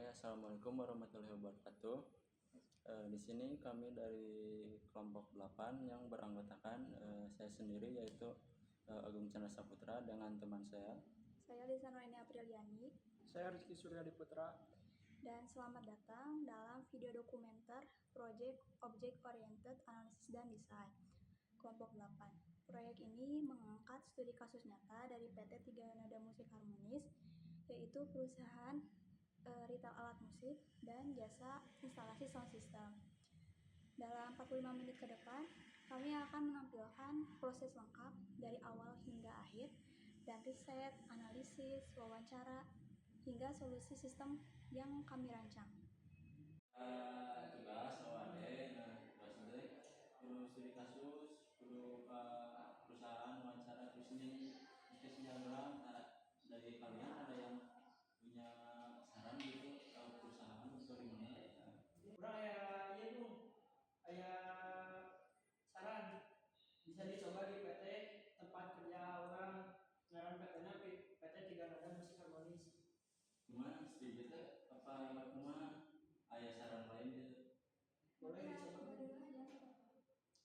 Assalamualaikum warahmatullahi wabarakatuh. Di sini kami dari kelompok 8 yang beranggotakan saya sendiri, yaitu Agung Chandra Saputra dengan teman saya. Saya Lisa Noeni Apriliani. Saya Rizky Suryadi Putra. Dan selamat datang dalam video dokumenter Project Object Oriented Analysis dan Design kelompok 8. Proyek ini mengangkat studi kasus nyata dari PT Tiga Nada Musik Harmonis, yaitu perusahaan retail alat musik dan jasa instalasi sound system. Dalam 45 menit ke depan, kami akan menampilkan proses lengkap dari awal hingga akhir, dan riset, analisis, wawancara, hingga solusi sistem yang kami rancang. Tugas awalnya, tugas itu kudu studi kasus, kudu perusahaan wawancara, terus ini orang dari kalian ada yang punya saran gitu ke perusahaan atau gimana? Kurang ya dong, kayak saran bisa dicoba di PT tempat kerja orang. Ngaran PT-nya PT Tiga Nada Musik Harmonis. Cuma setuju teh apa cuma ayah saran lain gitu? Boleh dicoba.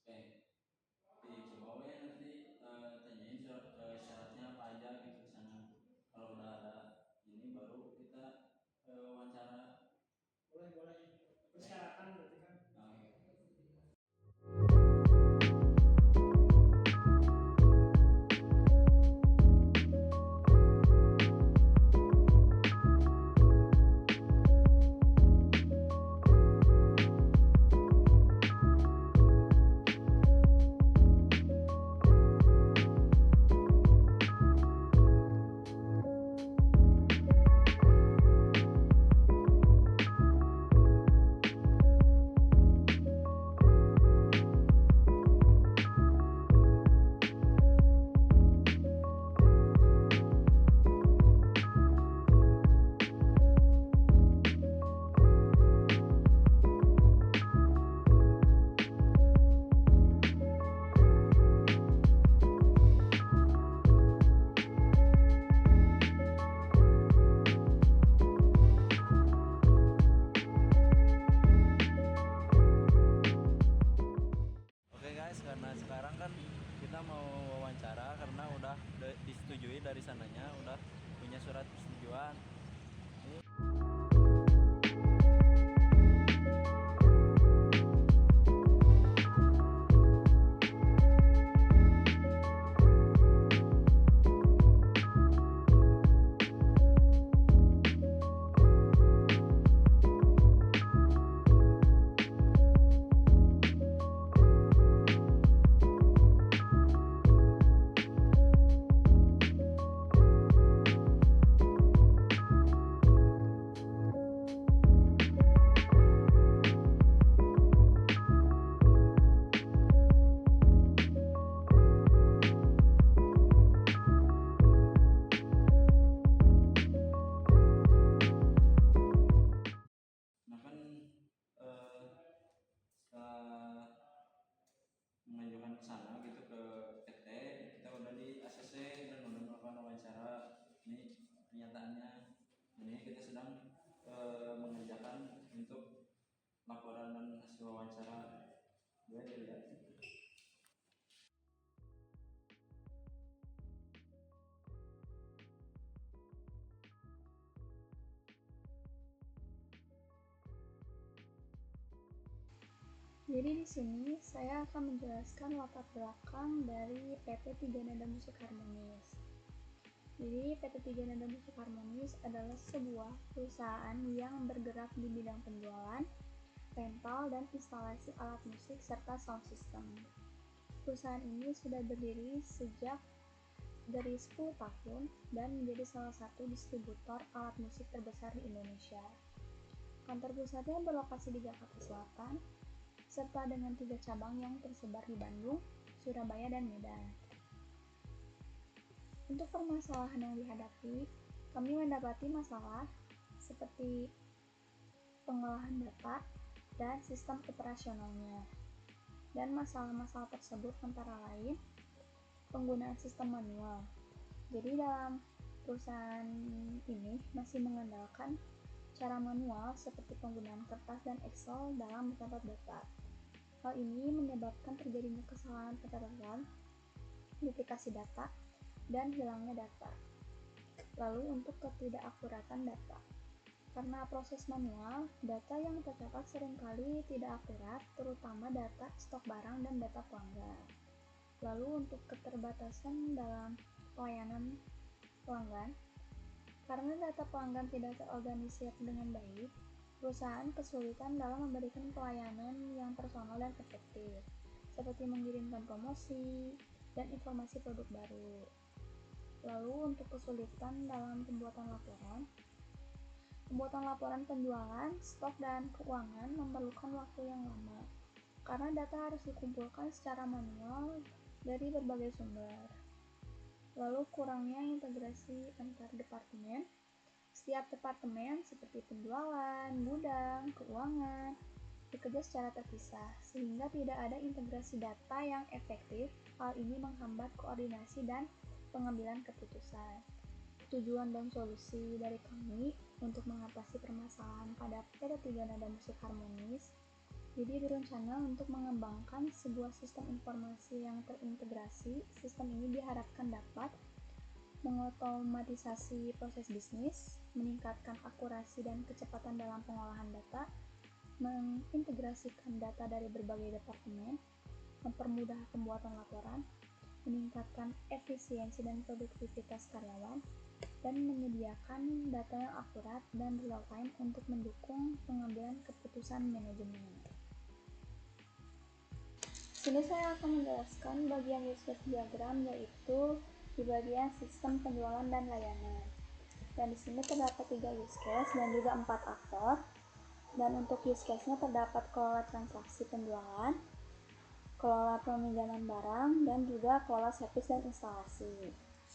Oke, dicoba ya nanti tanyain syaratnya apa aja gitu di sana. Kalau udah ada ini baru kita wawancara. Boleh. Persyaratan berarti kan. Karena sekarang kan kita mau wawancara karena udah disetujui dari sananya, udah punya surat persetujuan. Mengajukan ke sana gitu ke PT, kita udah di ACC dan udah melakukan wawancara. Ini pernyataannya, ini kita sedang mengerjakan untuk laporan dan hasil wawancara. Boleh dilihat. Jadi di sini saya akan menjelaskan latar belakang dari PT Tiga Nada Musik Harmonis. Jadi PT Tiga Nada Musik Harmonis adalah sebuah perusahaan yang bergerak di bidang penjualan, rental, dan instalasi alat musik serta sound system. Perusahaan ini sudah berdiri sejak dari 10 tahun dan menjadi salah satu distributor alat musik terbesar di Indonesia. Kantor pusatnya berlokasi di Jakarta Selatan, serta dengan 3 cabang yang tersebar di Bandung, Surabaya, dan Medan. Untuk permasalahan yang dihadapi, kami mendapati masalah seperti pengolahan data dan sistem operasionalnya. Dan masalah-masalah tersebut antara lain penggunaan sistem manual. Jadi dalam perusahaan ini masih mengandalkan secara manual seperti penggunaan kertas dan Excel dalam mencatat data. Hal ini menyebabkan terjadinya kesalahan pencatatan, duplikasi data, dan hilangnya data. Lalu untuk ketidakakuratan data. Karena proses manual, data yang tercatat seringkali tidak akurat, terutama data stok barang dan data pelanggan. Lalu untuk keterbatasan dalam pelayanan pelanggan, karena data pelanggan tidak terorganisir dengan baik, perusahaan kesulitan dalam memberikan pelayanan yang personal dan efektif, seperti mengirimkan promosi dan informasi produk baru. Lalu untuk kesulitan dalam pembuatan laporan penjualan, stok, dan keuangan memerlukan waktu yang lama, karena data harus dikumpulkan secara manual dari berbagai sumber. Lalu kurangnya integrasi antar departemen. Setiap departemen seperti penjualan, gudang, keuangan bekerja secara terpisah, sehingga tidak ada integrasi data yang efektif. Hal ini menghambat koordinasi dan pengambilan keputusan. Tujuan dan solusi dari kami untuk mengatasi permasalahan pada PT3 Nada Musik Harmonis, jadi berencana untuk mengembangkan sebuah sistem informasi yang terintegrasi. Sistem ini diharapkan dapat mengotomatisasi proses bisnis, meningkatkan akurasi dan kecepatan dalam pengolahan data, mengintegrasikan data dari berbagai departemen, mempermudah pembuatan laporan, meningkatkan efisiensi dan produktivitas karyawan, dan menyediakan data yang akurat dan real time untuk mendukung pengambilan keputusan manajemen. Sini saya akan menjelaskan bagian use case diagram, yaitu di bagian sistem penjualan dan layanan. Dan di sini terdapat 3 use case dan juga 4 aktor. Dan untuk use case-nya terdapat kelola transaksi penjualan, kelola peminjaman barang, dan juga kelola servis dan instalasi.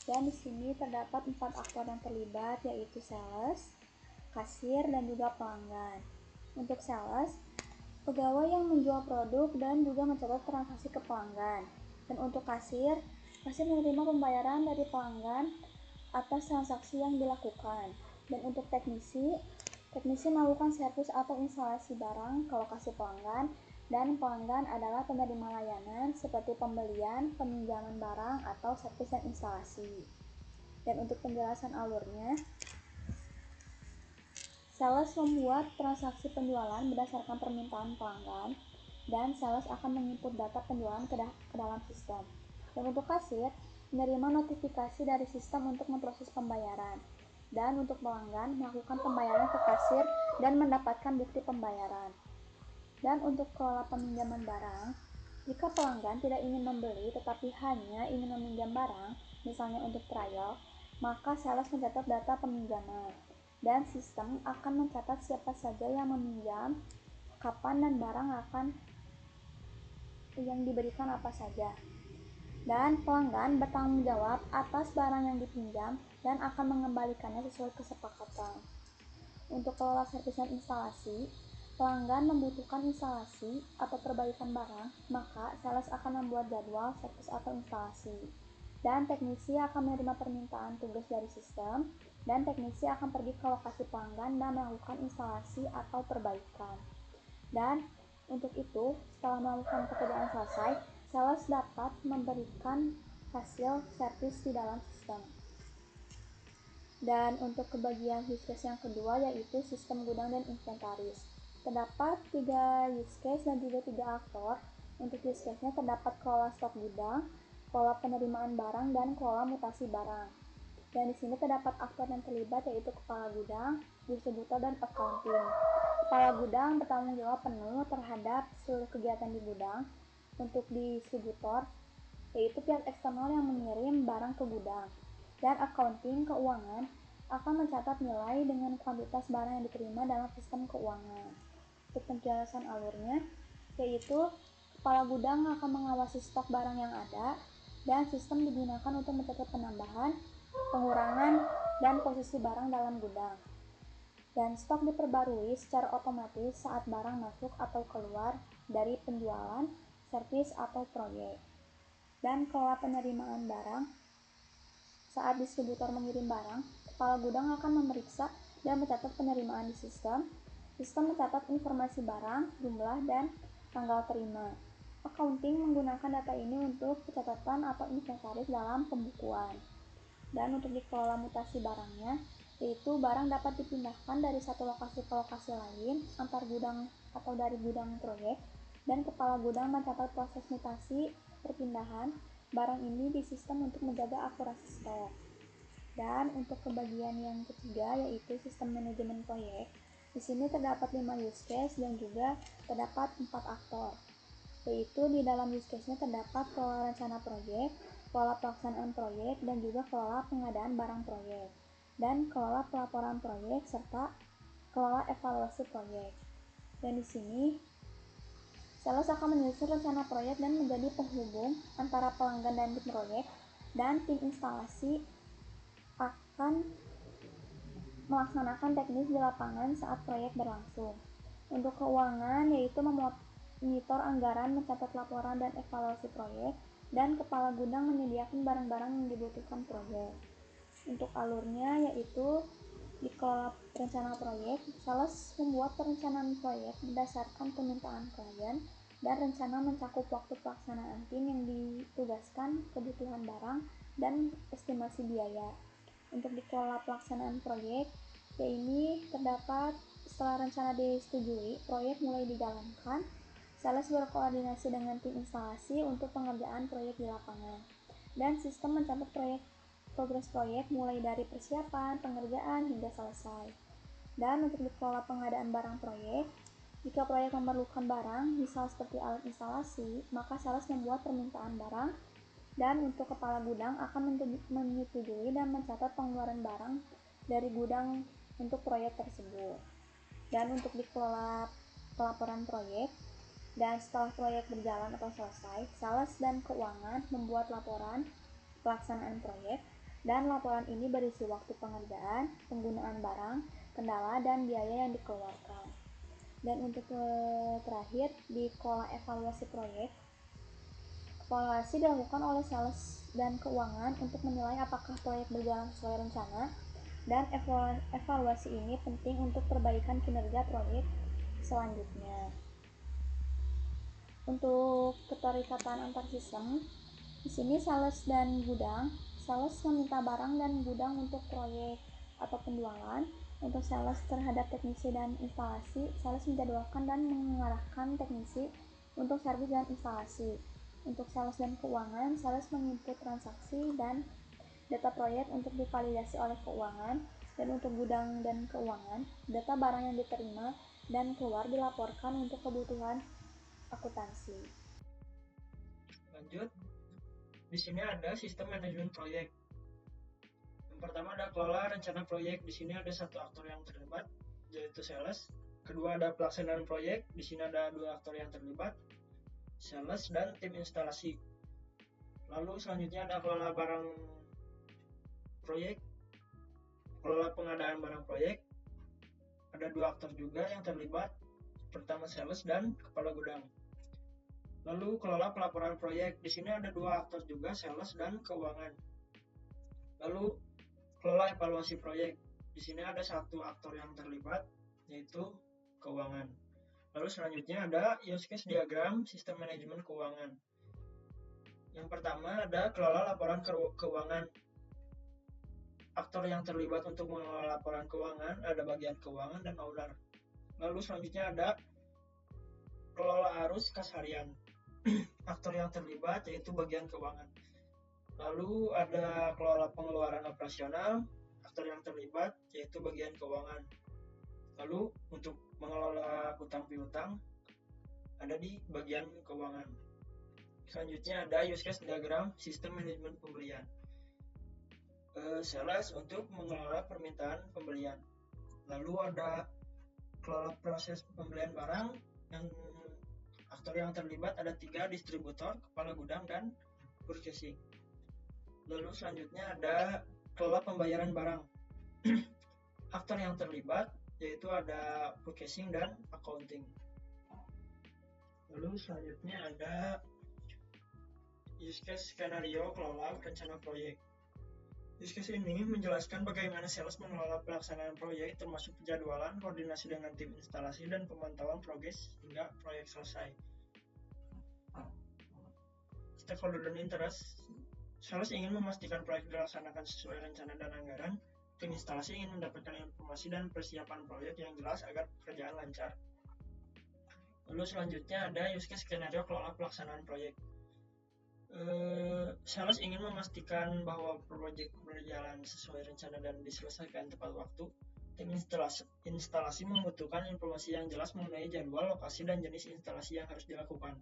Dan di sini terdapat 4 aktor yang terlibat, yaitu sales, kasir, dan juga pelanggan. Untuk sales, pegawai yang menjual produk dan juga mencatat transaksi ke pelanggan. Dan untuk kasir menerima pembayaran dari pelanggan atas transaksi yang dilakukan. Dan untuk teknisi melakukan servis atau instalasi barang ke lokasi pelanggan, dan pelanggan adalah penerima layanan seperti pembelian, peminjaman barang, atau servis dan instalasi. Dan untuk penjelasan alurnya, sales membuat transaksi penjualan berdasarkan permintaan pelanggan, dan sales akan menginput data penjualan ke dalam sistem. Dan untuk kasir, menerima notifikasi dari sistem untuk memproses pembayaran. Dan untuk pelanggan, melakukan pembayaran ke kasir dan mendapatkan bukti pembayaran. Dan untuk kelola peminjaman barang, jika pelanggan tidak ingin membeli tetapi hanya ingin meminjam barang, misalnya untuk trial, maka sales mencatat data peminjaman. Dan sistem akan mencatat siapa saja yang meminjam, kapan, dan barang akan yang diberikan apa saja. Dan pelanggan bertanggung jawab atas barang yang dipinjam dan akan mengembalikannya sesuai kesepakatan. Untuk kelola servis dan instalasi, pelanggan membutuhkan instalasi atau perbaikan barang, maka sales akan membuat jadwal servis atau instalasi. Dan teknisi akan menerima permintaan tugas dari sistem, dan teknisi akan pergi ke lokasi pelanggan dan melakukan instalasi atau perbaikan. Dan untuk itu, setelah melakukan pekerjaan selesai, sales dapat memberikan hasil servis di dalam sistem. Dan untuk kebagian use case yang kedua, yaitu sistem gudang dan inventaris. Terdapat 3 use case dan juga 3 aktor. Untuk use case-nya terdapat kelola stok gudang, kelola penerimaan barang, dan kelola mutasi barang. Dan di sini terdapat aktor yang terlibat, yaitu kepala gudang, distributor, dan accounting. Kepala gudang bertanggung jawab penuh terhadap seluruh kegiatan di gudang. Untuk distributor, yaitu pihak eksternal yang mengirim barang ke gudang. Dan accounting, keuangan, akan mencatat nilai dengan kuantitas barang yang diterima dalam sistem keuangan. Untuk penjelasan alurnya, yaitu kepala gudang akan mengawasi stok barang yang ada, dan sistem digunakan untuk mencatat penambahan, pengurangan, dan posisi barang dalam gudang. Dan stok diperbarui secara otomatis saat barang masuk atau keluar dari penjualan, servis, atau proyek. Dan kelola penerimaan barang, saat distributor mengirim barang, kepala gudang akan memeriksa dan mencatat penerimaan di sistem. Sistem mencatat informasi barang, jumlah, dan tanggal terima. Accounting menggunakan data ini untuk pencatatan atau inventaris dalam pembukuan. Dan untuk dikelola mutasi barangnya, yaitu barang dapat dipindahkan dari satu lokasi ke lokasi lain, antar gudang atau dari gudang proyek, dan kepala gudang mencatat proses mutasi perpindahan barang ini di sistem untuk menjaga akurasi stok. Dan untuk kebagian yang ketiga, yaitu sistem manajemen proyek, di sini terdapat 5 use case dan juga terdapat 4 aktor, yaitu di dalam use case-nya terdapat kelola rencana proyek, kelola pelaksanaan proyek, dan juga kelola pengadaan barang proyek, dan kelola pelaporan proyek, serta kelola evaluasi proyek. Dan di sini, sales akan menyusun rencana proyek dan menjadi penghubung antara pelanggan dan tim proyek, dan tim instalasi akan melaksanakan teknis di lapangan saat proyek berlangsung. Untuk keuangan, yaitu memonitor anggaran, mencatat laporan dan evaluasi proyek, dan kepala gudang menyediakan barang-barang yang dibutuhkan proyek. Untuk alurnya, yaitu dikelola rencana proyek, sales membuat perencanaan proyek berdasarkan permintaan klien, dan rencana mencakup waktu pelaksanaan tim yang ditugaskan, kebutuhan barang, dan estimasi biaya. Untuk dikelola pelaksanaan proyek, ini terdapat setelah rencana disetujui, proyek mulai dijalankan, sales berkoordinasi dengan tim instalasi untuk pengerjaan proyek di lapangan, dan sistem mencatat progres proyek mulai dari persiapan, pengerjaan, hingga selesai. Dan untuk dikelola pengadaan barang proyek, jika proyek memerlukan barang, misal seperti alat instalasi, maka sales membuat permintaan barang, dan untuk kepala gudang akan menyetujui dan mencatat pengeluaran barang dari gudang untuk proyek tersebut. Dan untuk dikelola pelaporan proyek, dan setelah proyek berjalan atau selesai, sales dan keuangan membuat laporan pelaksanaan proyek, dan laporan ini berisi waktu pengerjaan, penggunaan barang, kendala, dan biaya yang dikeluarkan. Dan untuk terakhir, dikelola evaluasi proyek. Evaluasi dilakukan oleh sales dan keuangan untuk menilai apakah proyek berjalan sesuai rencana, dan evaluasi ini penting untuk perbaikan kinerja proyek selanjutnya. Untuk keterikatan antar sistem, di sini sales dan gudang, sales meminta barang dan gudang untuk proyek atau penjualan. Untuk sales terhadap teknisi dan instalasi, sales menjadwalkan dan mengarahkan teknisi untuk servis dan instalasi. Untuk sales dan keuangan, sales menginput transaksi dan data proyek untuk divalidasi oleh keuangan. Dan untuk gudang dan keuangan, data barang yang diterima dan keluar dilaporkan untuk kebutuhan akuntansi. Lanjut, di sini ada sistem manajemen proyek. Yang pertama ada kelola rencana proyek. Di sini ada satu aktor yang terlibat, yaitu sales. Kedua ada pelaksanaan proyek. Di sini ada 2 aktor yang terlibat, sales dan tim instalasi. Lalu selanjutnya ada kelola barang proyek, kelola pengadaan barang proyek. Ada 2 aktor juga yang terlibat, pertama sales dan kepala gudang. Lalu kelola pelaporan proyek. Di sini ada 2 aktor juga, sales dan keuangan. Lalu kelola evaluasi proyek. Di sini ada 1 aktor yang terlibat, yaitu keuangan. Lalu selanjutnya ada use case diagram sistem manajemen keuangan. Yang pertama ada kelola laporan keuangan. Aktor yang terlibat untuk mengelola laporan keuangan ada bagian keuangan dan owner. Lalu selanjutnya ada kelola arus kas harian. Aktor yang terlibat yaitu bagian keuangan. Lalu ada kelola pengeluaran operasional. Aktor yang terlibat yaitu bagian keuangan. Lalu untuk mengelola hutang piutang ada di bagian keuangan. Selanjutnya ada use case diagram sistem manajemen pembelian. Sales untuk mengelola permintaan pembelian. Lalu ada kelola proses pembelian barang. Yang aktor yang terlibat ada 3, distributor, kepala gudang, dan purchasing. Lalu selanjutnya ada kelola pembayaran barang. Aktor yang terlibat yaitu ada purchasing dan accounting. Lalu selanjutnya ada use case skenario kelola rencana proyek. Diskusi ini menjelaskan bagaimana sales mengelola pelaksanaan proyek termasuk penjadwalan, koordinasi dengan tim instalasi, dan pemantauan progres hingga proyek selesai. Stakeholder dan interest. Sales ingin memastikan proyek dilaksanakan sesuai rencana dan anggaran. Tim instalasi ingin mendapatkan informasi dan persiapan proyek yang jelas agar pekerjaan lancar. Lalu selanjutnya ada use case skenario kelola pelaksanaan proyek. Sales ingin memastikan bahwa proyek berjalan sesuai rencana dan diselesaikan tepat waktu. Tim instalasi membutuhkan informasi yang jelas mengenai jadwal, lokasi, dan jenis instalasi yang harus dilakukan.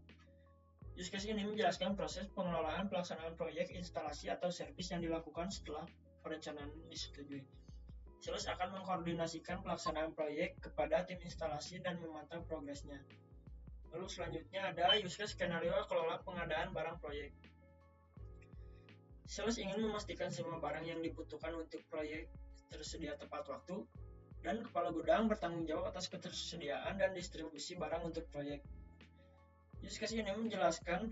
Use case ini menjelaskan proses pengelolaan pelaksanaan proyek, instalasi, atau servis yang dilakukan setelah perencanaan disetujui. Sales akan mengkoordinasikan pelaksanaan proyek kepada tim instalasi dan memantau progresnya. Lalu selanjutnya ada use case skenario kelola pengadaan barang proyek. Sales ingin memastikan semua barang yang dibutuhkan untuk proyek tersedia tepat waktu, dan kepala gudang bertanggung jawab atas ketersediaan dan distribusi barang untuk proyek. Use case ini menjelaskan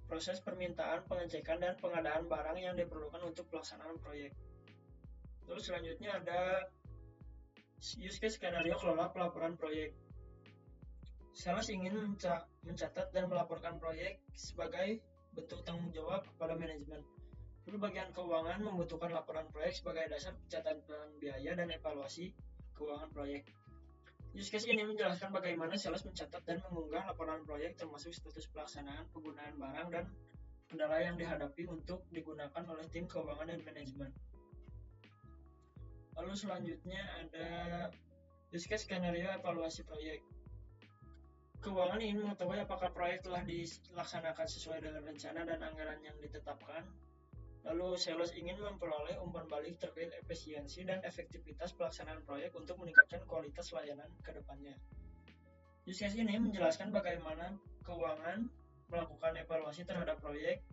proses permintaan, pengecekan, dan pengadaan barang yang diperlukan untuk pelaksanaan proyek. Lalu selanjutnya ada use case skenario kelola pelaporan proyek. Sales ingin mencatat dan melaporkan proyek sebagai bentuk tanggung jawab kepada manajemen. Lalu bagian keuangan membutuhkan laporan proyek sebagai dasar pencatatan biaya dan evaluasi keuangan proyek. Use case ini menjelaskan bagaimana sales mencatat dan mengunggah laporan proyek termasuk status pelaksanaan, penggunaan barang, dan kendala yang dihadapi untuk digunakan oleh tim keuangan dan manajemen. Lalu selanjutnya ada use case skenario evaluasi proyek. Keuangan ingin mengetahui apakah proyek telah dilaksanakan sesuai dengan rencana dan anggaran yang ditetapkan. Lalu sales ingin memperoleh umpan balik terkait efisiensi dan efektivitas pelaksanaan proyek untuk meningkatkan kualitas layanan ke depannya. Use case ini menjelaskan bagaimana keuangan melakukan evaluasi terhadap proyek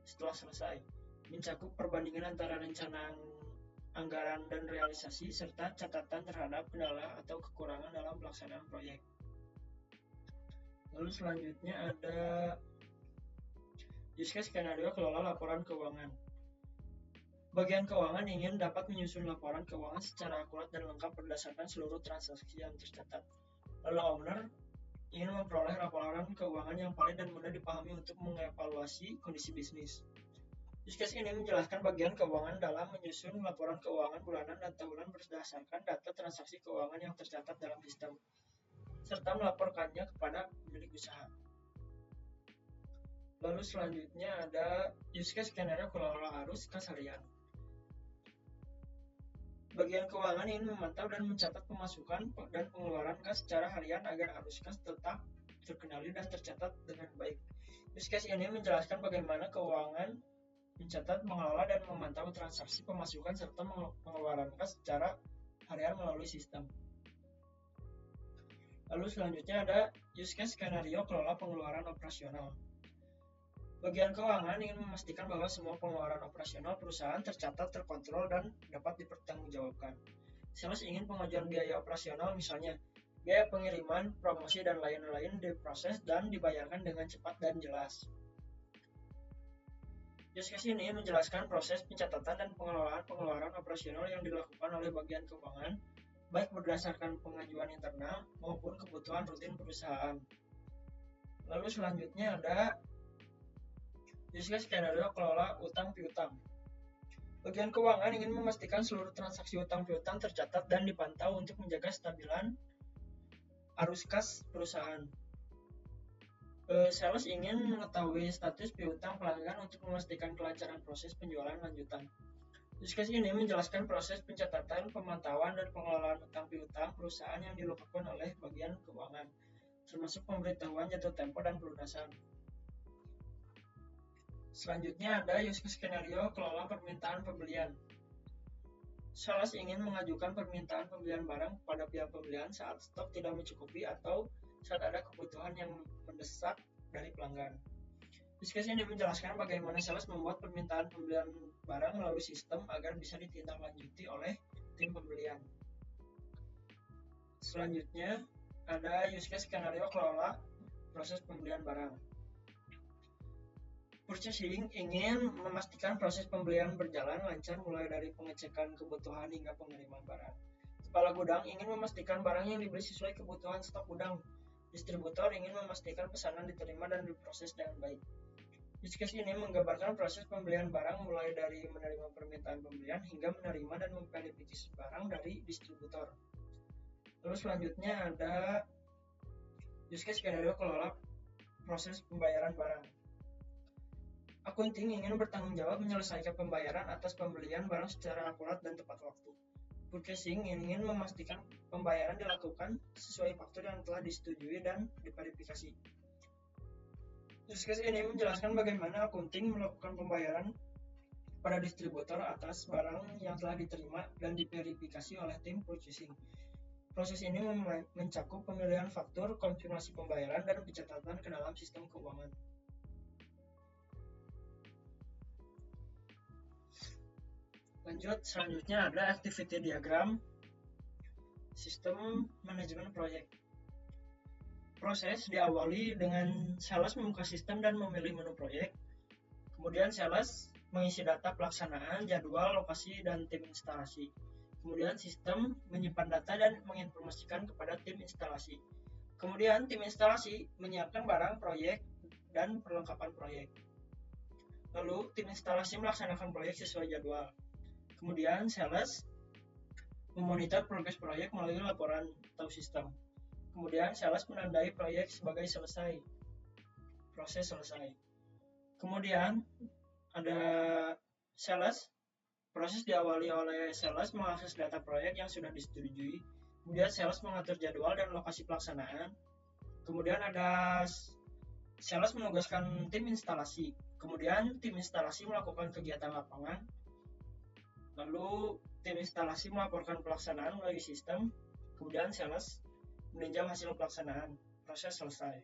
setelah selesai, mencakup perbandingan antara rencana anggaran dan realisasi, serta catatan terhadap kendala atau kekurangan dalam pelaksanaan proyek. Lalu selanjutnya ada use case skenario kelola laporan keuangan. Bagian keuangan ingin dapat menyusun laporan keuangan secara akurat dan lengkap berdasarkan seluruh transaksi yang tercatat. Lalu owner ingin memperoleh laporan keuangan yang valid dan mudah dipahami untuk mengevaluasi kondisi bisnis. Use case ini menjelaskan bagian keuangan dalam menyusun laporan keuangan bulanan dan tahunan berdasarkan data transaksi keuangan yang tercatat dalam sistem, serta melaporkannya kepada pemilik usaha. Lalu selanjutnya ada use case skenario kelola arus kas harian. Bagian keuangan ingin memantau dan mencatat pemasukan dan pengeluaran kas secara harian agar arus kas tetap terkendali dan tercatat dengan baik. Use case ini menjelaskan bagaimana keuangan mencatat, mengelola, dan memantau transaksi pemasukan serta pengeluaran kas secara harian melalui sistem. Lalu selanjutnya ada use case skenario kelola pengeluaran operasional. Bagian keuangan ingin memastikan bahwa semua pengeluaran operasional perusahaan tercatat, terkontrol, dan dapat dipertanggungjawabkan. Sales ingin pengajuan biaya operasional, misalnya biaya pengiriman, promosi, dan lain-lain diproses dan dibayarkan dengan cepat dan jelas. Use case ini menjelaskan proses pencatatan dan pengelolaan pengeluaran operasional yang dilakukan oleh bagian keuangan, baik berdasarkan pengajuan internal maupun kebutuhan rutin perusahaan. Lalu selanjutnya ada use case skenario kelola utang piutang. Bagian keuangan ingin memastikan seluruh transaksi utang piutang tercatat dan dipantau untuk menjaga stabilan arus kas perusahaan. Sales ingin mengetahui status piutang pelanggan untuk memastikan kelancaran proses penjualan lanjutan. Use case ini menjelaskan proses pencatatan, pemantauan, dan pengelolaan utang piutang perusahaan yang dilakukan oleh bagian keuangan, termasuk pemberitahuan jatuh tempo dan pelunasan. Selanjutnya ada use case skenario kelola permintaan pembelian. Sales ingin mengajukan permintaan pembelian barang kepada pihak pembelian saat stok tidak mencukupi atau saat ada kebutuhan yang mendesak dari pelanggan. Use case ini menjelaskan bagaimana sales membuat permintaan pembelian barang melalui sistem agar bisa ditindaklanjuti oleh tim pembelian. Selanjutnya ada use case skenario kelola proses pembelian barang. Purchasing ingin memastikan proses pembelian berjalan lancar mulai dari pengecekan kebutuhan hingga pengiriman barang. Kepala gudang ingin memastikan barang yang dibeli sesuai kebutuhan stok gudang. Distributor ingin memastikan pesanan diterima dan diproses dengan baik. Use case ini menggambarkan proses pembelian barang mulai dari menerima permintaan pembelian hingga menerima dan memverifikasi barang dari distributor. Lalu selanjutnya ada use case skenario kelola proses pembayaran barang. Accounting ingin bertanggung jawab menyelesaikan pembayaran atas pembelian barang secara akurat dan tepat waktu. Purchasing ingin memastikan pembayaran dilakukan sesuai faktur yang telah disetujui dan diverifikasi. Use case ini menjelaskan bagaimana accounting melakukan pembayaran pada distributor atas barang yang telah diterima dan diverifikasi oleh tim purchasing. Proses ini mencakup pemilihan faktur, konfirmasi pembayaran, dan pencatatan ke dalam sistem keuangan. Lanjut, selanjutnya ada activity diagram sistem manajemen proyek. Proses diawali dengan sales membuka sistem dan memilih menu proyek. Kemudian sales mengisi data pelaksanaan, jadwal, lokasi, dan tim instalasi. Kemudian sistem menyimpan data dan menginformasikan kepada tim instalasi. Kemudian tim instalasi menyiapkan barang proyek dan perlengkapan proyek. Lalu tim instalasi melaksanakan proyek sesuai jadwal. Kemudian sales memonitor progres proyek melalui laporan atau sistem. Kemudian sales menandai proyek sebagai selesai. Proses selesai. Kemudian ada sales. Proses diawali oleh sales mengakses data proyek yang sudah disetujui. Kemudian sales mengatur jadwal dan lokasi pelaksanaan. Kemudian ada sales menugaskan tim instalasi. Kemudian tim instalasi melakukan kegiatan lapangan. Lalu tim instalasi melaporkan pelaksanaan melalui sistem. Kemudian sales meninjau hasil pelaksanaan. Proses selesai.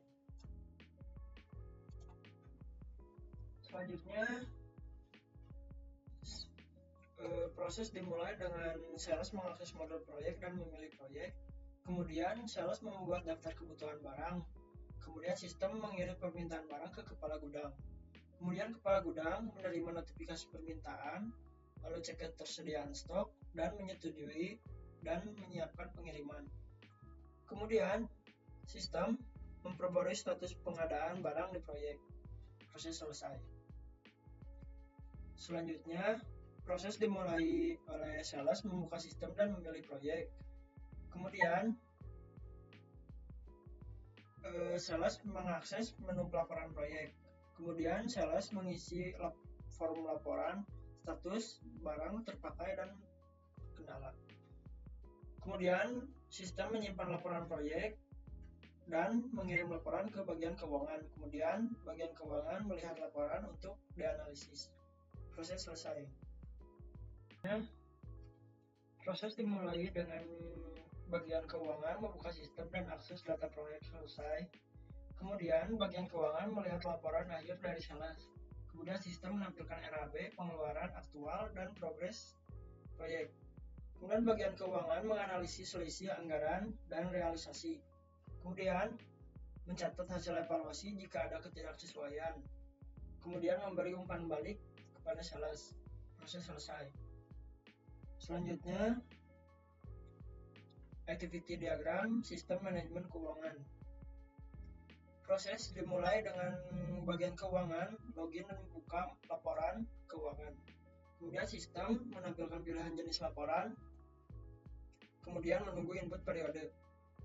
Selanjutnya proses dimulai dengan sales mengakses model proyek dan memilih proyek. Kemudian sales membuat daftar kebutuhan barang. Kemudian sistem mengirim permintaan barang ke kepala gudang. Kemudian kepala gudang menerima notifikasi permintaan, lalu cek ketersediaan stok dan menyetujui dan menyiapkan pengiriman. Kemudian sistem memperbarui status pengadaan barang di proyek. Proses selesai. Selanjutnya proses dimulai oleh sales membuka sistem dan memilih proyek. Kemudian sales mengakses menu pelaporan proyek. Kemudian sales mengisi form laporan status barang terpakai dan kendala. Kemudian sistem menyimpan laporan proyek dan mengirim laporan ke bagian keuangan. Kemudian bagian keuangan melihat laporan untuk dianalisis. Proses selesai. Proses dimulai dengan bagian keuangan membuka sistem dan akses data proyek selesai. Kemudian bagian keuangan melihat laporan akhir dari sales. Kemudian sistem menampilkan RAB, pengeluaran aktual, dan progres proyek. Kemudian bagian keuangan menganalisis selisih anggaran dan realisasi. Kemudian mencatat hasil evaluasi jika ada ketidaksesuaian. Kemudian memberi umpan balik kepada sales. Proses selesai. Selanjutnya activity diagram sistem manajemen keuangan. Proses dimulai dengan bagian keuangan, login dan membuka laporan keuangan. Kemudian sistem menampilkan pilihan jenis laporan. Kemudian menunggu input periode.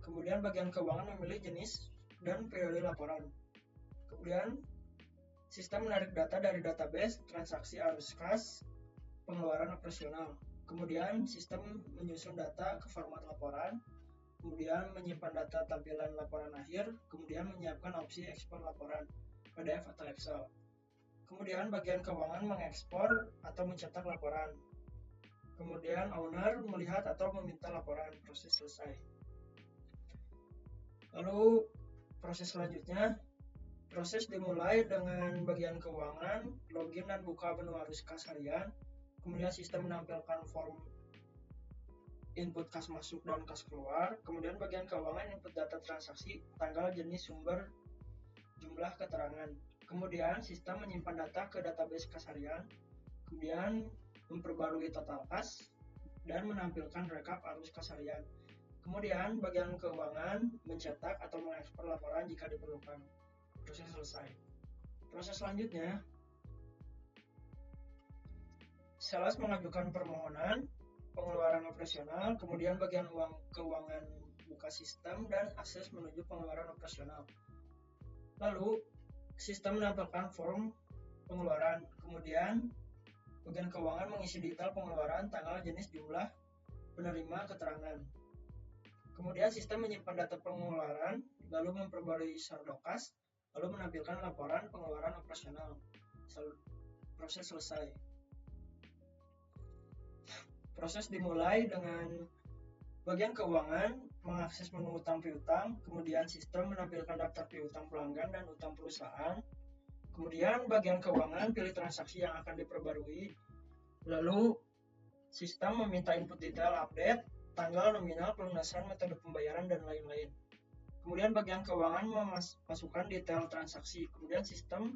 Kemudian bagian keuangan memilih jenis dan periode laporan. Kemudian sistem menarik data dari database, transaksi arus kas, pengeluaran operasional. Kemudian sistem menyusun data ke format laporan. Kemudian menyimpan data tampilan laporan akhir, kemudian menyiapkan opsi ekspor laporan, PDF atau Excel. Kemudian bagian keuangan mengekspor atau mencetak laporan. Kemudian owner melihat atau meminta laporan. Proses selesai. Lalu proses selanjutnya, proses dimulai dengan bagian keuangan, login dan buka menu arus kas harian. Kemudian sistem menampilkan form input kas masuk dan kas keluar. Kemudian bagian keuangan input data transaksi, tanggal, jenis, sumber, jumlah keterangan. Kemudian sistem menyimpan data ke database kasarian, kemudian memperbarui total kas, dan menampilkan rekap arus kasarian. Kemudian bagian keuangan mencetak atau mengekspor laporan jika diperlukan. Proses selesai. Proses selanjutnya, sales mengajukan permohonan, pengeluaran operasional, kemudian bagian uang keuangan buka sistem, dan akses menuju pengeluaran operasional. Lalu, sistem menampilkan form pengeluaran, kemudian bagian keuangan mengisi detail pengeluaran, tanggal, jenis, jumlah, penerima, keterangan. Kemudian sistem menyimpan data pengeluaran, lalu memperbarui saldo kas, lalu menampilkan laporan pengeluaran operasional. Proses selesai. Proses dimulai dengan bagian keuangan mengakses menu utang piutang, kemudian sistem menampilkan daftar piutang pelanggan dan utang perusahaan. Kemudian bagian keuangan pilih transaksi yang akan diperbarui. Lalu sistem meminta input detail update, tanggal, nominal, pelunasan, metode pembayaran, dan lain-lain. Kemudian bagian keuangan memasukkan detail transaksi. Kemudian sistem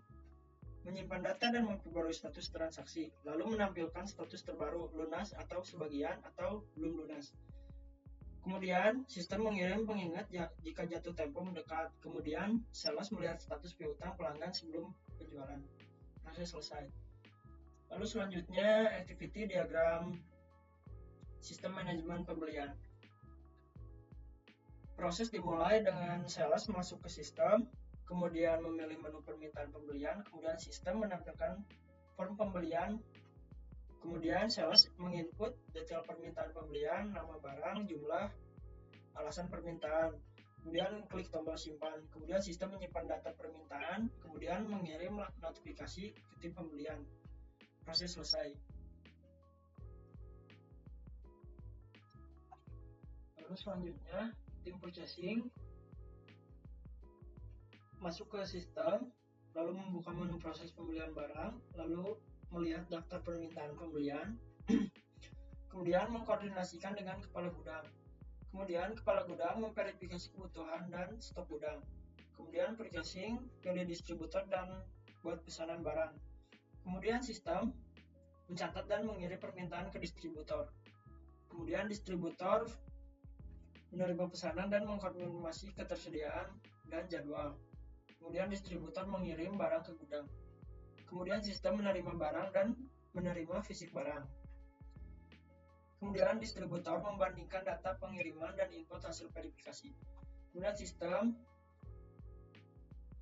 menyimpan data dan memperbarui status transaksi, lalu menampilkan status terbaru, lunas atau sebagian atau belum lunas. Kemudian sistem mengirim pengingat jika jatuh tempo mendekat. Kemudian sales melihat status piutang pelanggan sebelum penjualan. Proses selesai. Lalu selanjutnya activity diagram sistem manajemen pembelian. Proses dimulai dengan sales masuk ke sistem, kemudian memilih menu permintaan pembelian, kemudian sistem menampilkan form pembelian, kemudian sales menginput detail permintaan pembelian, nama barang, jumlah, alasan permintaan, kemudian klik tombol simpan, kemudian sistem menyimpan data permintaan, kemudian mengirim notifikasi ke tim pembelian. Proses selesai. Lalu selanjutnya tim purchasing masuk ke sistem, lalu membuka menu proses pembelian barang, lalu melihat daftar permintaan pembelian, kemudian mengkoordinasikan dengan kepala gudang. Kemudian kepala gudang memverifikasi kebutuhan dan stok gudang. Kemudian purchasing pilih distributor dan buat pesanan barang. Kemudian sistem mencatat dan mengirim permintaan ke distributor. Kemudian distributor menerima pesanan dan mengkonfirmasi ketersediaan dan jadwal. Kemudian distributor mengirim barang ke gudang. Kemudian sistem menerima barang dan menerima fisik barang. Kemudian distributor membandingkan data pengiriman dan input hasil verifikasi. Kemudian sistem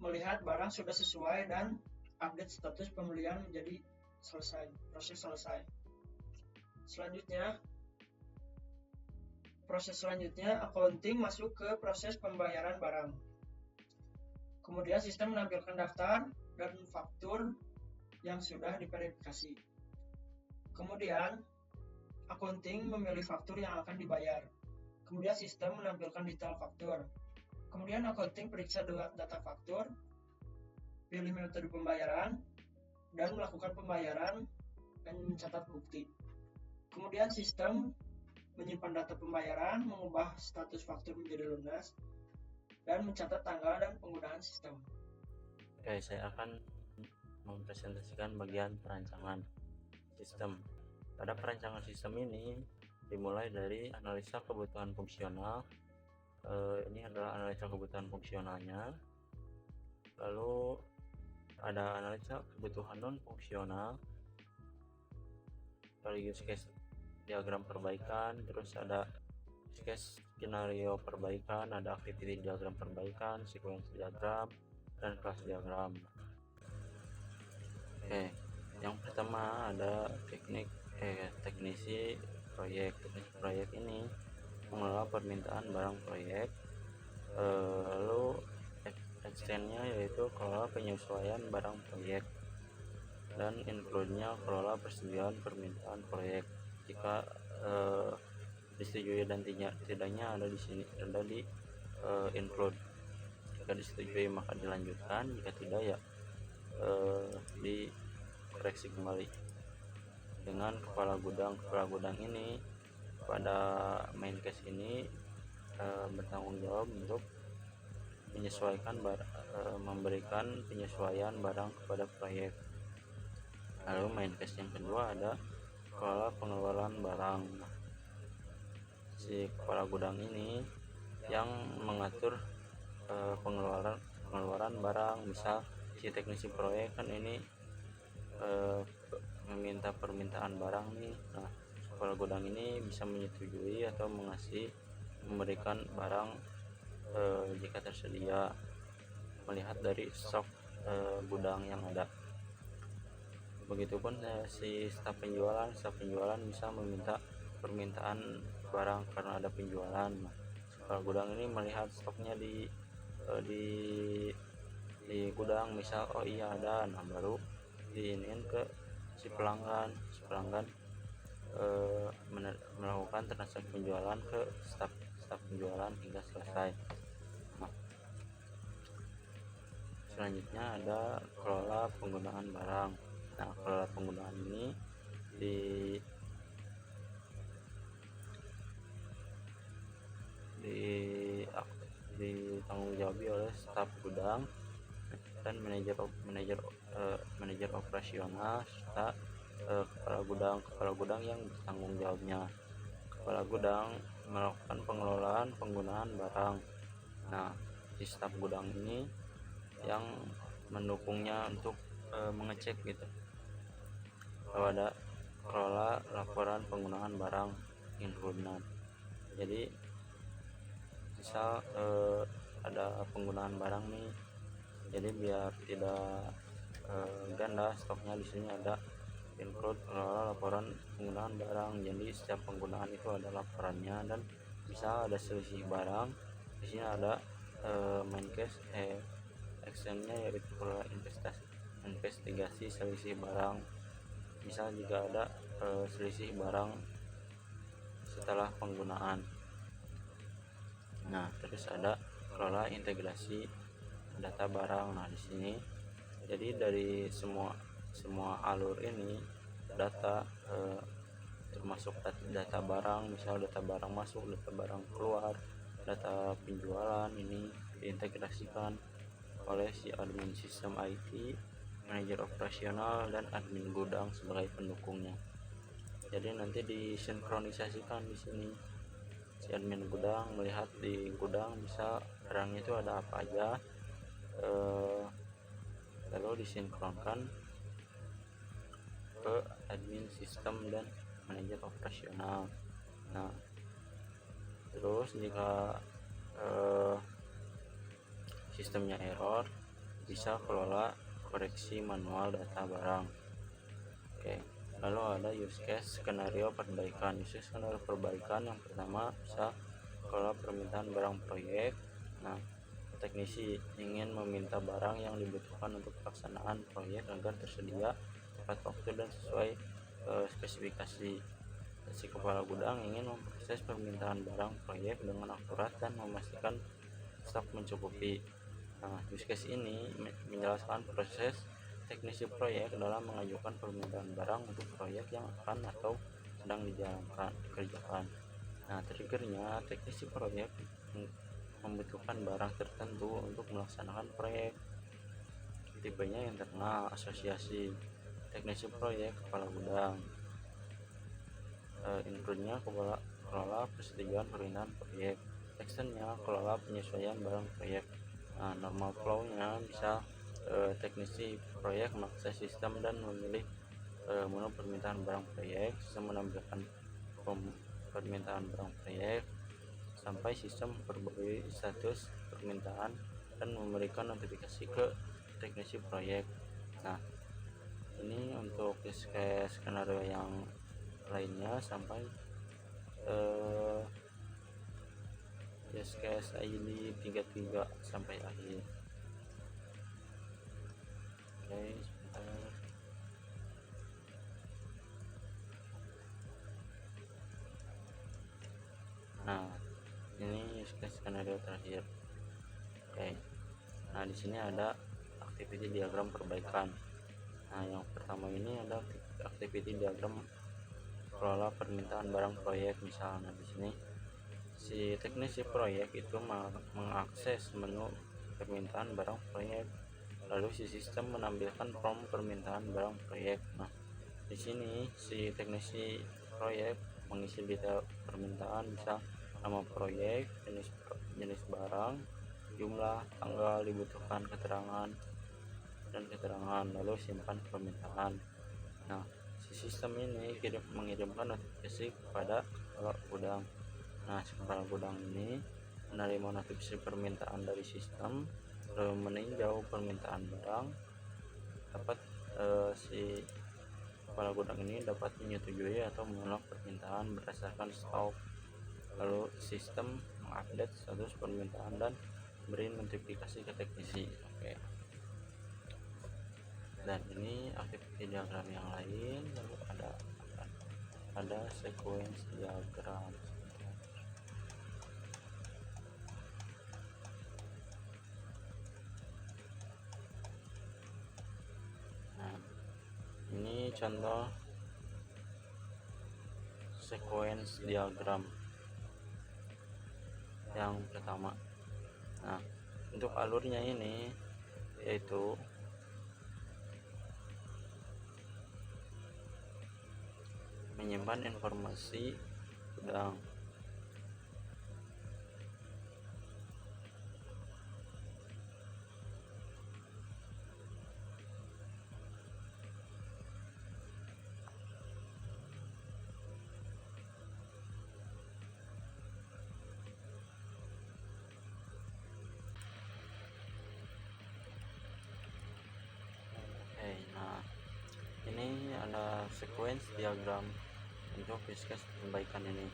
melihat barang sudah sesuai dan update status pembelian menjadi selesai. Proses selesai. Proses selanjutnya accounting masuk ke proses pembayaran barang. Kemudian sistem menampilkan daftar dan faktur yang sudah diverifikasi. Kemudian accounting memilih faktur yang akan dibayar. Kemudian sistem menampilkan detail faktur. Kemudian accounting periksa data faktur, pilih metode pembayaran, dan melakukan pembayaran dan mencatat bukti. Kemudian sistem menyimpan data pembayaran, mengubah status faktur menjadi lunas, dan mencatat tanggal dan penggunaan sistem. Oke, saya akan mempresentasikan bagian perancangan sistem. Pada perancangan sistem ini dimulai dari analisa kebutuhan fungsional. Ini adalah analisa kebutuhan fungsionalnya. Lalu ada analisa kebutuhan non fungsional, sekaligus case diagram perbaikan, terus ada case skenario perbaikan, ada activity diagram perbaikan, sequence diagram, dan kelas diagram. Oke, yang pertama ada teknisi proyek. Teknisi proyek ini mengelola permintaan barang proyek, lalu extendnya yaitu kelola penyesuaian barang proyek, dan include-nya kelola persetujuan permintaan proyek. Jika disetujui dan tidaknya ada di sini, ada di include. Jika disetujui maka dilanjutkan, jika tidak ya dikoreksi kembali. Dengan kepala gudang ini pada main case ini bertanggung jawab untuk memberikan penyesuaian barang kepada proyek. Lalu main case yang kedua ada kelola pengeluaran barang. Si kepala gudang ini yang mengatur pengeluaran barang. Misal si teknisi proyek kan ini meminta permintaan barang nih. Nah, kepala gudang ini bisa menyetujui atau memberikan barang jika tersedia, melihat dari stok gudang yang ada. Begitupun si staf penjualan bisa meminta permintaan barang karena ada penjualan. Nah, kepala gudang ini melihat stoknya di gudang, misal oh iya ada, nah baru diinin ke si pelanggan melakukan transaksi penjualan ke staf penjualan hingga selesai. Nah, selanjutnya ada kelola penggunaan barang. Nah, kelola penggunaan ini ditanggung jawabi oleh staf gudang dan manajer operasional serta kepala gudang yang bertanggung jawabnya. Kepala gudang melakukan pengelolaan penggunaan barang. Nah, si staf gudang ini yang mendukungnya untuk mengecek gitu kalau ada kelola laporan penggunaan barang include. Jadi misal ada penggunaan barang nih, jadi biar tidak ganda stoknya, di sini ada include kelola laporan penggunaan barang. Jadi setiap penggunaan itu ada laporannya, dan bisa ada selisih barang. Di sini ada main case actionnya, yaitu kelola investigasi selisih barang. Misal jika ada selisih barang setelah penggunaan. Nah, terus ada kelola integrasi data barang. Nah, di sini jadi dari semua alur ini data termasuk data barang, misal data barang masuk, data barang keluar, data penjualan, ini diintegrasikan oleh si admin sistem IT, manajer operasional, dan admin gudang sebagai pendukungnya. Jadi nanti disinkronisasikan di sini. Si admin gudang melihat di gudang bisa barangnya itu ada apa aja, lalu disinkronkan ke admin sistem dan manajer operasional. Nah, terus jika sistemnya error, bisa kelola koreksi manual data barang. Oke, lalu ada use case skenario perbaikan. Use case skenario perbaikan yang pertama bisa kelola permintaan barang proyek. Nah, teknisi ingin meminta barang yang dibutuhkan untuk pelaksanaan proyek agar tersedia tepat waktu dan sesuai spesifikasi. Si kepala gudang ingin memproses permintaan barang proyek dengan akurat dan memastikan stok mencukupi. Nah, use case ini menjelaskan proses teknisi proyek dalam mengajukan permintaan barang untuk proyek yang akan atau sedang dikerjakan. Nah, triggernya teknisi proyek membutuhkan barang tertentu untuk melaksanakan proyek. Tipenya internal, asosiasi, teknisi proyek, kepala gudang. Include-nya kelola persetujuan permintaan proyek. Actionnya kelola penyesuaian barang proyek. Nah, normal flow-nya bisa teknisi proyek mengakses sistem dan memilih menu permintaan barang proyek. Sistem menampilkan permintaan barang proyek sampai sistem memperbarui status permintaan dan memberikan notifikasi ke teknisi proyek. Nah, ini untuk use case skenario yang lainnya sampai use case ID 33 sampai akhir. Oke, sebentar. Nah, ini use case skenario terakhir. Oke. Nah, di sini ada activity diagram perbaikan. Nah, yang pertama ini ada activity diagram kelola permintaan barang proyek. Misalnya di sini si teknisi proyek itu mengakses menu permintaan barang proyek. Lalu si sistem menampilkan form permintaan barang proyek. Nah, di sini si teknisi proyek mengisi detail permintaan, bisa nama proyek, jenis barang, jumlah, tanggal, dibutuhkan keterangan dan keterangan, lalu simpan permintaan. Nah, si sistem ini mengirimkan notifikasi kepada kepala gudang. Nah, si kepala gudang ini menerima notifikasi permintaan dari sistem, lalu meninjau permintaan barang. Dapat si kepala gudang ini dapat menyetujui atau menolak permintaan berdasarkan stok. Lalu sistem mengupdate status permintaan dan beri notifikasi ke teknisi. Oke. Dan ini aktiviti diagram yang lain. Lalu ada sequence diagram. Nah, ini contoh sequence diagram yang pertama. Nah, untuk alurnya ini yaitu menyimpan informasi gudang, nah ini ada sequence diagram untuk discuss perbaikan ini.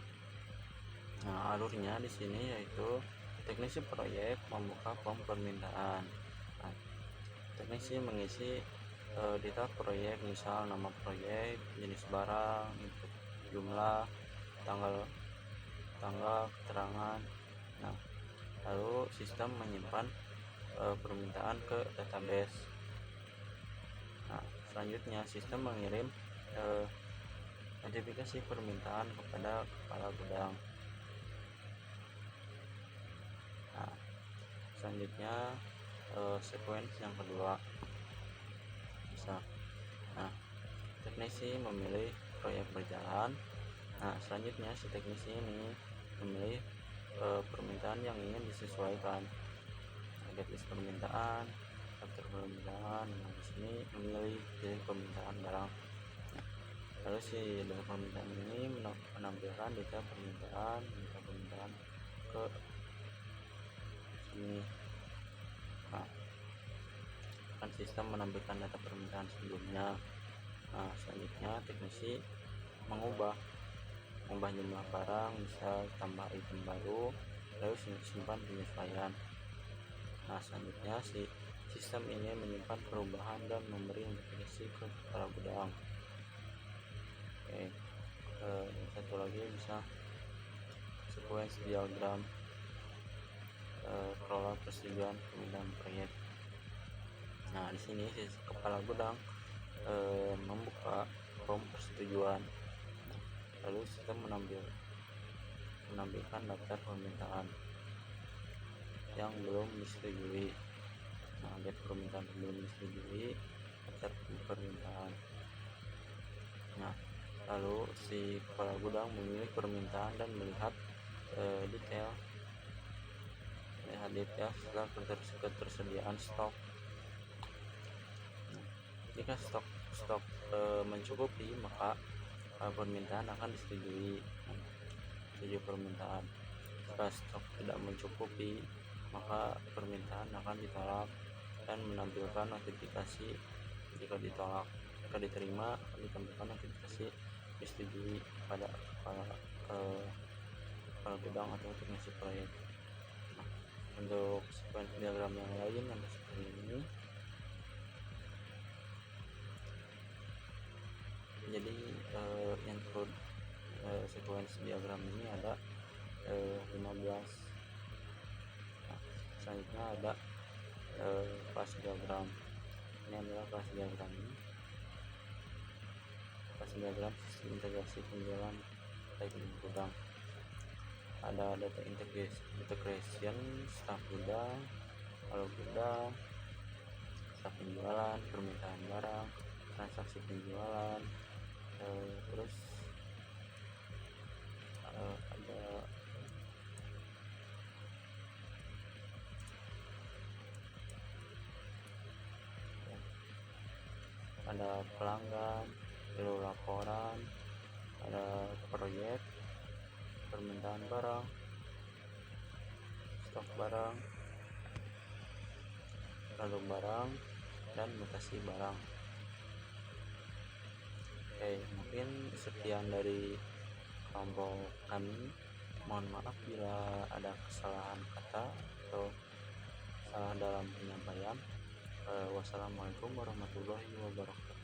Nah, alurnya di sini yaitu teknisi proyek membuka form permintaan. Nah, teknisi mengisi detail proyek, misal nama proyek, jenis barang, jumlah, tanggal, keterangan. Nah, lalu sistem menyimpan permintaan ke database. Nah, selanjutnya sistem mengirim notifikasi permintaan kepada kepala gudang. Nah, selanjutnya sequence yang kedua. Nah, teknisi memilih proyek berjalan. Nah, selanjutnya si teknisi ini memilih permintaan yang ingin disesuaikan. List permintaan, daftar permintaan. Nah, di sini memilih jenis permintaan barang. Nah, lalu si daftar permintaan ini menampilkan detail permintaan ke sini. Nah, kan sistem menampilkan data permintaan sebelumnya. Nah, selanjutnya teknisi mengubah jumlah barang, bisa tambah item baru, lalu simpan penyesuaian. Nah, selanjutnya si sistem ini menyimpan perubahan dan memberi notifikasi ke kepala gudang. Oke. Satu lagi bisa sequence diagram kelola persetujuan pemindahan proyek. Nah, di sini si kepala gudang membuka form persetujuan. Lalu sistem menampilkan daftar permintaan yang belum disetujui. Nah, daftar permintaan belum disetujui, daftar permintaan. Nah, lalu si kepala gudang memilih permintaan dan melihat detail setelah ketersediaan stok. Nah, jika stok mencukupi, maka permintaan akan disetujui. Setuju permintaan. Jika stok tidak mencukupi, maka permintaan akan ditolak dan menampilkan notifikasi jika ditolak. Jika diterima, akan ditampilkan notifikasi disetujui pada kepala gudang atau teknisi proyek. Nah, untuk sequence diagram yang lain ada seperti ini. Jadi yang perlu sequence diagram ini ada 15. Nah, selanjutnya ada kelas diagram. Ini adalah kelas diagram ini. Kelas diagram sistem integrasi penjualan baik di gudang. Ada data integration, staff gudang, kalau gudang, staf penjualan, permintaan barang, transaksi penjualan, terus ada pelanggan, perlu laporan, ada proyek, permintaan barang, stok barang, produk barang, dan mutasi barang. Oke, mungkin sekian dari kelompok kami. Mohon maaf bila ada kesalahan kata atau salah dalam penyampaian. Wassalamualaikum warahmatullahi wabarakatuh.